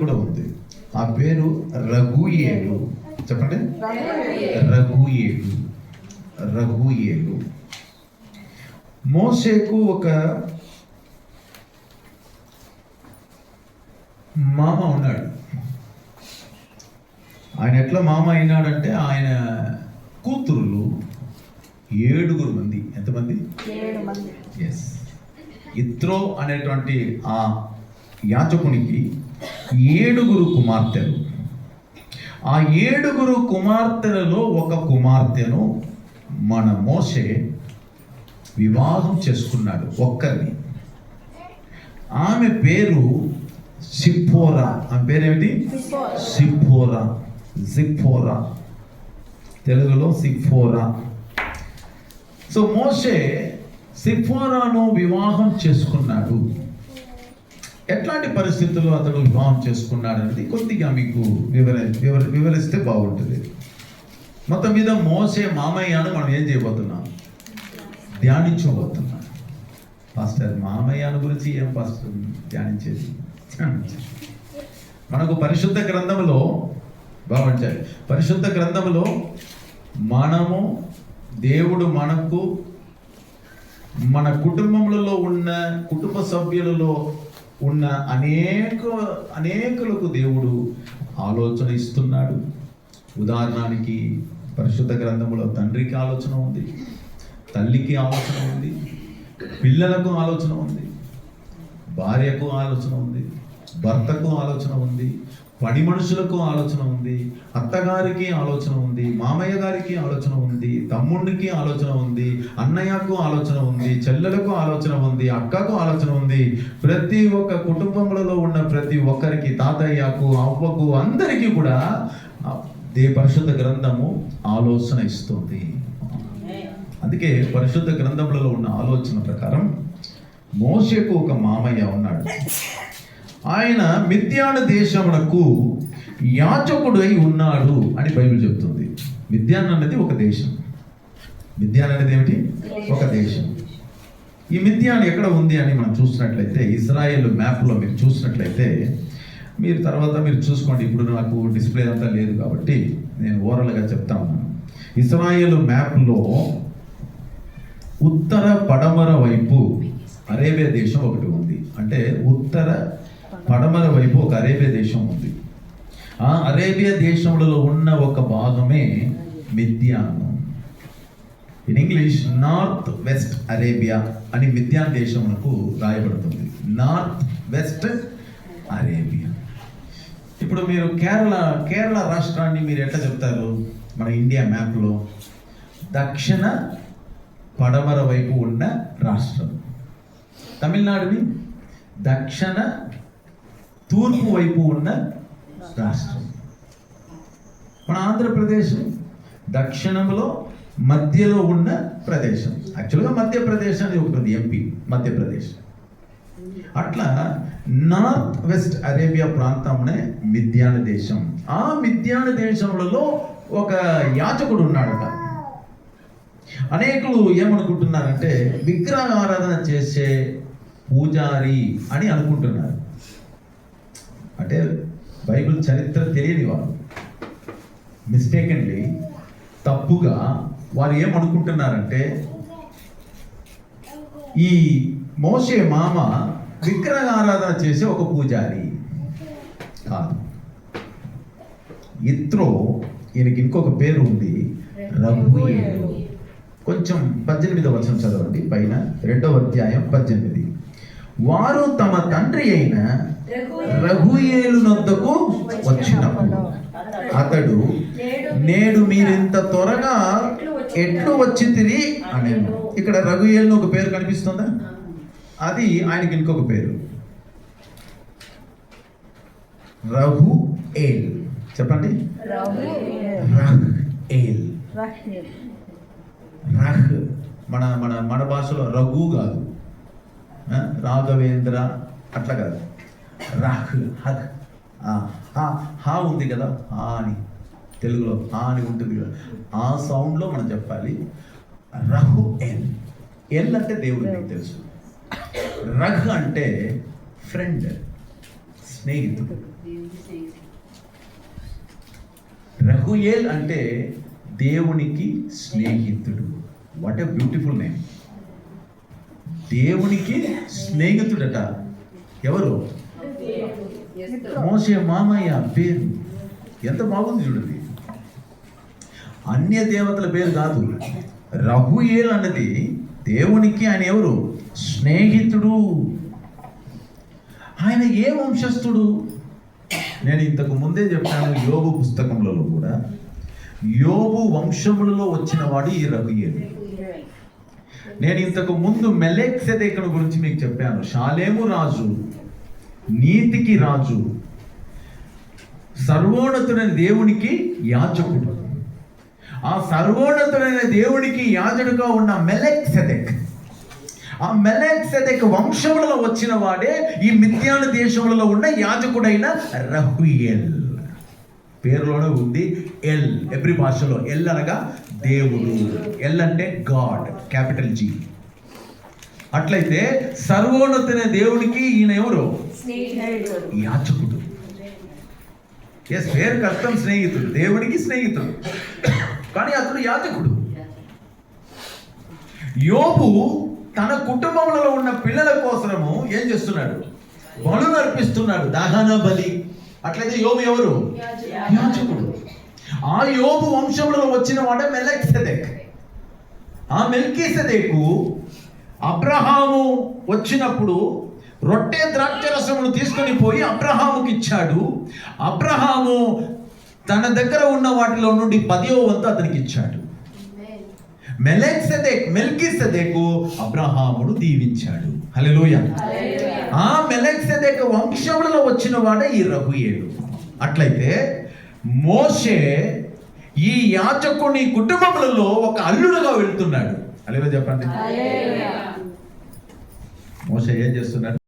కూడా ఉంది. ఆ పేరు రఘుయేలు. చెప్పండి, రఘుయేలు. రఘుయేలు. మోషేకు ఒక మామ ఉన్నాడు. ఆయన ఎట్లా మామ అయినాడంటే ఆయన కూతురులు 7 మంది. ఎంతమంది? 7 మంది. ఎస్. ఇత్రో అనేటువంటి ఆ యాజకునికి 7 కుమార్తెలు. ఆ 7 కుమార్తెలలో ఒక కుమార్తెను మన మోషే వివాహం చేసుకున్నాడు, ఒక్కరిని. ఆమె పేరు సిప్పోరా. ఆమె పేరేమిటి? సిప్పోరా. సిప్పోరా, తెలుగులో సిప్పోరా. సో మోషే సిప్పోరాను వివాహం చేసుకున్నాడు. ఎట్లాంటి పరిస్థితుల్లో అతడు వివాహం చేసుకున్నాడు అనేది కొద్దిగా మీకు వివరిస్తే బాగుంటుంది. మొత్తం మీద మోషే మామయ్యను మనం ఏం చేయబోతున్నాం? ధ్యానించబోతున్నాం. పాస్టర్, మామయ్యను గురించి ఏం పాస్టర్ ధ్యానించేది? మనకు పరిశుద్ధ గ్రంథంలో బాగుంటాయి. పరిశుద్ధ గ్రంథంలో మనము, దేవుడు మనకు, మన కుటుంబములలో ఉన్న కుటుంబ సభ్యులలో ఉన్న అనేకులకు దేవుడు ఆలోచన ఇస్తున్నాడు. ఉదాహరణకి పరిశుద్ధ గ్రంథంలో తండ్రికి ఆలోచన ఉంది, తల్లికి ఆలోచన ఉంది, పిల్లలకు ఆలోచన ఉంది, భార్యకు ఆలోచన ఉంది, భర్తకు ఆలోచన ఉంది, పని మనుషులకు ఆలోచన ఉంది, అత్తగారికి ఆలోచన ఉంది, మామయ్య గారికి ఆలోచన ఉంది, తమ్ముడికి ఆలోచన ఉంది, అన్నయ్యకు ఆలోచన ఉంది, చెల్లెలకు ఆలోచన ఉంది, అక్కకు ఆలోచన ఉంది. ప్రతి ఒక్క కుటుంబంలో ఉన్న ప్రతి ఒక్కరికి, తాతయ్యకు, అవ్వకు, అందరికీ కూడా పరిశుద్ధ గ్రంథము ఆలోచన ఇస్తుంది. అందుకే పరిశుద్ధ గ్రంథములలో ఉన్న ఆలోచన ప్రకారం మోషేకు ఒక మామయ్య ఉన్నాడు. ఆయన మిద్యాను దేశమునకు యాజకుడై ఉన్నాడు అని బైబిల్ చెప్తుంది. మిద్యాన్ అనేది ఒక దేశం. మిద్యాన్ అనేది ఏమిటి? ఒక దేశం. ఈ మిద్యాన్ ఎక్కడ ఉంది అని మనం చూసినట్లయితే, ఇజ్రాయెల్ మ్యాప్లో మీరు చూసినట్లయితే, మీరు తర్వాత మీరు చూసుకోండి. ఇప్పుడు నాకు డిస్ప్లే అంతా లేదు కాబట్టి నేను ఓవరాల్గా చెప్తా ఉన్నాను. ఇజ్రాయెల్ మ్యాప్లో ఉత్తర పడమర వైపు అరేబియా దేశం ఒకటి ఉంది. అంటే ఉత్తర పడమర వైపు ఒక అరేబియా దేశం ఉంది. ఆ అరేబియా దేశంలో ఉన్న ఒక భాగమే Midian. In English north west Arabia అని మిద్యాన్ దేశమునకు రాయబడుతుంది. North west Arabia. ఇప్పుడు మీరు కేరళ రాష్ట్రాన్ని మీరు ఎట్లా చెప్తారు? మన ఇండియా మ్యాప్లో దక్షిణ పడమర వైపు ఉన్న రాష్ట్రం. తమిళనాడుని దక్షిణ తూర్పు వైపు ఉన్న రాష్ట్రం. మన ఆంధ్రప్రదేశ్ దక్షిణంలో మధ్యలో ఉన్న ప్రదేశం. యాక్చువల్గా మధ్యప్రదేశ్ అని ఒకటి, ఎంపీ మధ్యప్రదేశ్. అట్లా నార్త్ వెస్ట్ అరేబియా ప్రాంతంనే మిద్యాన్ దేశం. ఆ మిద్యాన్ దేశంలో ఒక యాజకుడు ఉన్నాడట. అనేకులు ఏమనుకుంటున్నారంటే విగ్రహ ఆరాధన చేసే పూజారి అని అనుకుంటున్నారు. అంటే బైబిల్ చరిత్ర తెలియని వారు మిస్టేకెన్లీ, తప్పుగా వారు ఏమనుకుంటున్నారంటే ఈ మోషే మామ విగ్రహ ఆరాధన చేసే ఒక పూజారి కాదు. ఇత్రో, ఈయనకి ఇంకొక పేరు ఉంది, రఘుయేలు. కొంచెం 18వ వచనం చదవండి, పైన 2వ అధ్యాయం 18. వారు తమ తండ్రి అయిన రఘుయేలు నొద్దకు వచ్చినప్పుడు అతడు, నేడు మీరింత త్వరగా ఎట్లు వచ్చి తిరిగి అనేను. ఇక్కడ రఘుయేలు ఒక పేరు కనిపిస్తుందా? అది ఆయనకి ఇంకొక పేరు, రఘుయేల్. చెప్పండి, రఘుయేల్. రఘ్ మన మన మన భాషలో రఘు కాదు, రాఘవేంద్ర అట్లా కాదు. రఘ్, హగ్, హా ఉంది కదా, హా అని తెలుగులో హా అని ఉంటుంది కదా, ఆ సౌండ్లో మనం చెప్పాలి. రఘు ఎల్. ఎల్ అంటే దేవుడు, మీకు తెలుసు. రఘ్ అంటే ఫ్రెండ్, స్నేహితుడు. రహుయేల్ అంటే దేవునికి స్నేహితుడు. What a beautiful name. దేవునికి స్నేహితుడట. ఎవరు? మోషే మామయ్య పేరు. ఎంత బాగుంది చూడండి. అన్య దేవతల పేరు కాదు. రహుయేల్ అన్నది దేవునికి ఆయన ఎవరు? స్నేహితుడు. ఆయన ఏ వంశస్థుడు? నేను ఇంతకు ముందే చెప్పాను, యోబు పుస్తకంలో కూడా యోబు వంశములలో వచ్చిన వాడు ఈ రహుయేలు. నేను ఇంతకు ముందు మెలెక్సెదెకును గురించి మీకు చెప్పాను. షాలేము రాజు, నీతికి రాజు, సర్వోన్నతుడైన దేవునికి యాజకుడు. ఆ సర్వోన్నతుడైన దేవునికి యాజకుడుగా ఉన్న మెలెక్సెదెక్, ఆ మెలెక్సెదెక్ వంశములలో వచ్చిన వాడే ఈ మిద్యాను దేశములలో ఉన్న యాజకుడైన రహుయేల్. పేరులోనే ఉంది ఎల్. ఎవ్రీ భాషలో ఎల్ అనగా దేవుడు. ఎల్ అంటే గాడ్, క్యాపిటల్ జీ. అట్లయితే సర్వోన్నతుడైన దేవుడికి ఈయన ఎవరు? యాజకుడు. ఎస్, పేరుకి అర్థం స్నేహితుడు, దేవుడికి స్నేహితుడు, కానీ అతడు యాజకుడు. యోబు తన కుటుంబంలో ఉన్న పిల్లల కోసము ఏం చేస్తున్నాడు? బలులు అర్పిస్తున్నాడు, దహన బలి. అట్లయితే యోబు ఎవరు? యాజకుడు. ఆ యోబు వంశంలో వచ్చిన వాడే మెలెక్సెదెక్. ఆ మెల్కీసెదెకు అబ్రహాము వచ్చినప్పుడు రొట్టె ద్రాక్షరసమును తీసుకొని పోయి అబ్రహాముకి ఇచ్చాడు. అబ్రహాము తన దగ్గర ఉన్న వాటిలో నుండి 10వ వంతు అతనికి ఇచ్చాడు. మెల్కీసెదెకు అబ్రహామును దీవించాడు. హల్లెలూయా. ఆ మెలెక్సెదెకు వంశములలో వచ్చిన వాడే ఈ రహుయేలు. అట్లయితే మోషే ఈ యాజకుని కుటుంబములలో ఒక అల్లుడుగా వెళ్తున్నాడు. హల్లెలూయా చెప్పండి. మోషే ఏం చేస్తున్నాడు?